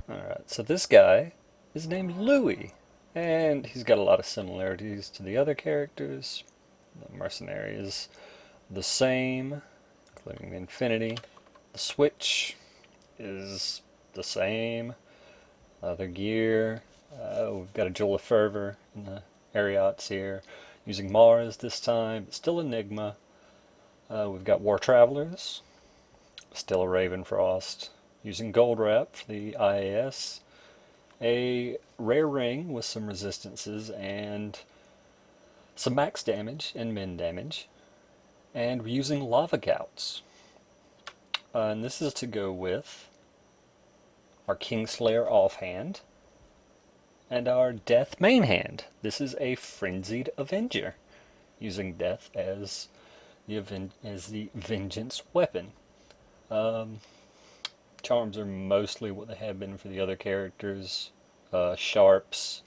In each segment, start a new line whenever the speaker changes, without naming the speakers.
Alright, so this guy is named Louie, and he's got a lot of similarities to the other characters. The mercenary is the same, including the Infinity. The Switch is the same. Other gear. We've got a Jewel of Fervor in the Ariots here. Using Mars this time, but still Enigma. We've got War Travelers. Still a Ravenfrost. Using Gold Wrap for the IAS. A rare ring with some resistances and some max damage and min damage. And we're using Lava Gouts. And this is to go with our Kingslayer offhand and our Death main hand. This is a Frenzied Avenger, using Death as the Vengeance weapon. Charms are mostly what they have been for the other characters. Sharps,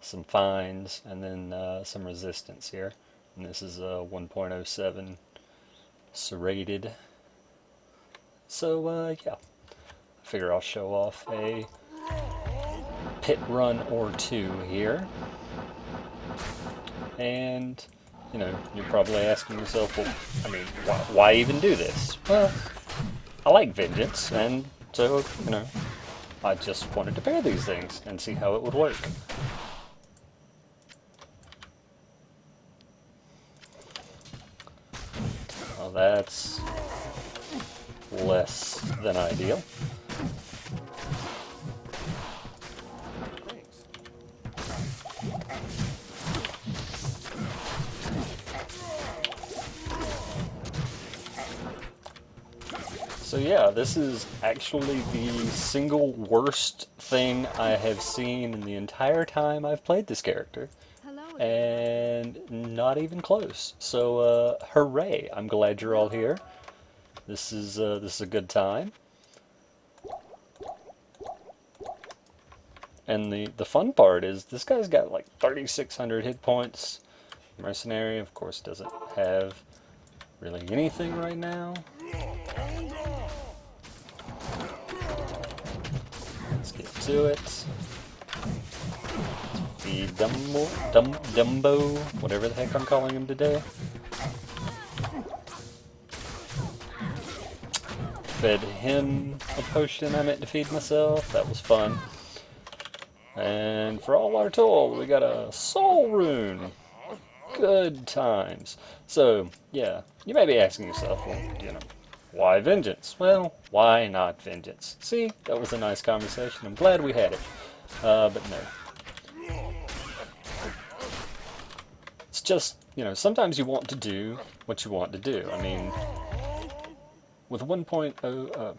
some fines, and then some resistance here. And this is a 1.07 serrated. So yeah, I figure I'll show off a pit run or two here. And, you know, you're probably asking yourself, well, I mean, why even do this? Well, I like Vengeance, and so, you know, I just wanted to pair these things and see how it would work. Well, that's less than ideal. So yeah, this is actually the single worst thing I have seen in the entire time I've played this character. And not even close. So hooray, I'm glad you're all here. This is a good time. And the fun part is this guy's got like 3,600 hit points. Mercenary, of course, doesn't have really anything right now. Let's get to it. The Dumbo, whatever the heck I'm calling him today. Fed him a potion I meant to feed myself. That was fun. And for all our toil, we got a soul rune. Good times. So, yeah, you may be asking yourself, well, you know, why Vengeance? Well, why not Vengeance? See, that was a nice conversation. I'm glad we had it. But no. It's just, you know, sometimes you want to do what you want to do. I mean, with 1.0,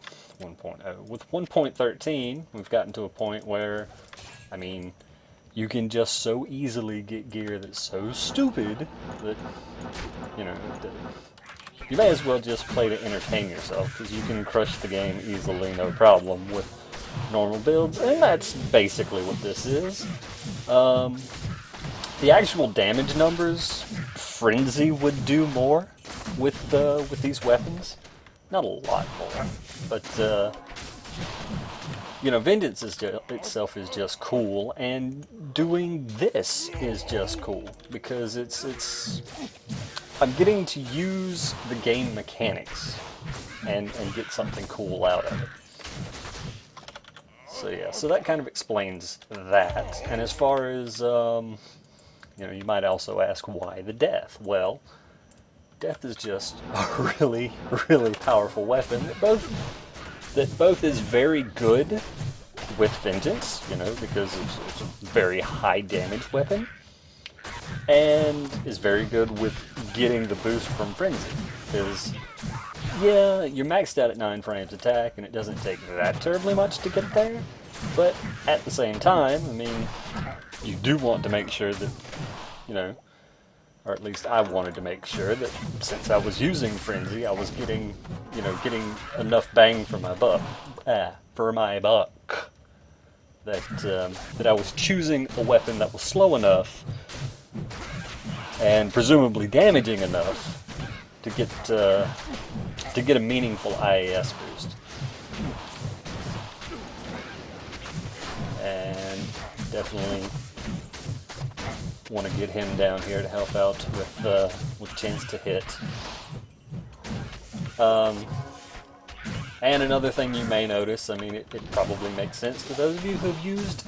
with 1.13, we've gotten to a point where, I mean, you can just so easily get gear that's so stupid that, you know, you may as well just play to entertain yourself, because you can crush the game easily, no problem, with normal builds, and that's basically what this is. The actual damage numbers, Frenzy would do more with these weapons. Not a lot more, but you know, Vengeance itself is just cool, and doing this is just cool because it's I'm getting to use the game mechanics and get something cool out of it. So yeah, so that kind of explains that. And as far as you know, you might also ask why the Death. Well, Death is just a really, really powerful weapon that both is very good with Vengeance, you know, because it's a very high damage weapon, and is very good with getting the boost from Frenzy. Because, yeah, you're maxed out at 9 frames attack, and it doesn't take that terribly much to get there, but at the same time, I mean, you do want to make sure that, you know, or at least I wanted to make sure that since I was using Frenzy, I was getting, you know, getting enough bang for my buck, that I was choosing a weapon that was slow enough and presumably damaging enough to get a meaningful IAS boost. definitely want to get him down here to help out with chance to hit. And another thing you may notice, I mean, it probably makes sense to those of you who've used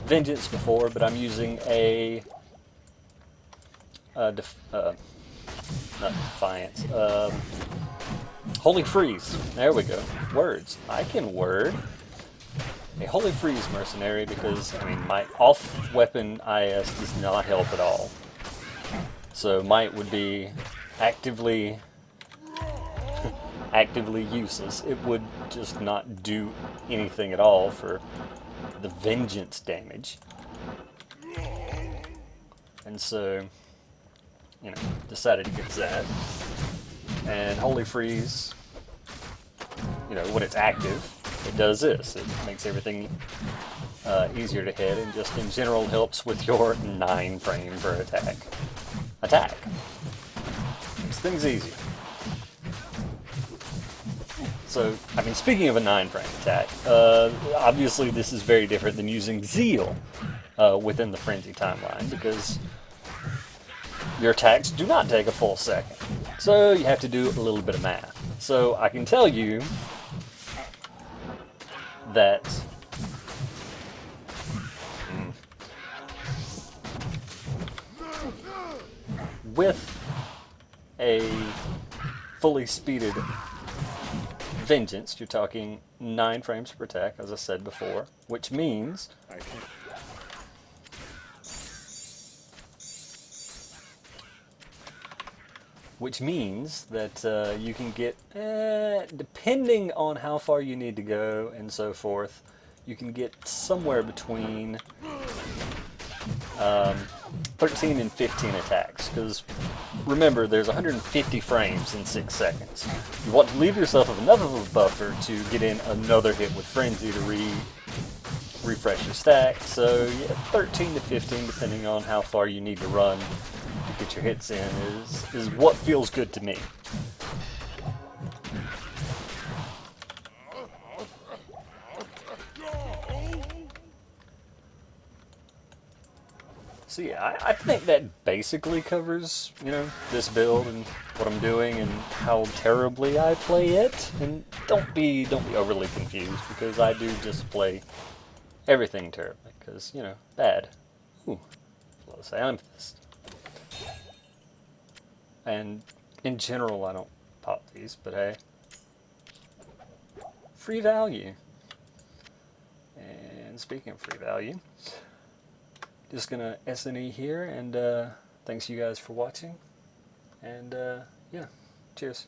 Vengeance before, but I'm using a not Defiance, Holy Freeze. There we go. Words. I can word a Holy Freeze mercenary because, I mean, my off-weapon IS does not help at all. So might would be actively useless. It would just not do anything at all for the vengeance damage. And so, you know, decided to get that. And Holy Freeze, you know, when it's active, it does this. It makes everything easier to hit, and just in general helps with your 9 frame per attack. Makes things easier. So, I mean, speaking of a 9 frame attack, obviously this is very different than using Zeal within the Frenzy timeline, because your attacks do not take a full second. So you have to do a little bit of math. So I can tell you that with a fully speeded Vengeance, you're talking 9 frames per attack, as I said before, which means that you can get, depending on how far you need to go and so forth, you can get somewhere between 13 and 15 attacks, because remember, there's 150 frames in 6 seconds. You want to leave yourself enough of a buffer to get in another hit with Frenzy to refresh your stack. So yeah, 13 to 15, depending on how far you need to run to get your hits in, is what feels good to me. So yeah, I think that basically covers, you know, this build and what I'm doing and how terribly I play it. And don't be overly confused, because I do just play everything terribly, because, you know, bad. Ooh, low amethyst. And in general, I don't pop these, but hey, free value. And speaking of free value, just gonna SNE here, and thanks you guys for watching, and yeah, cheers.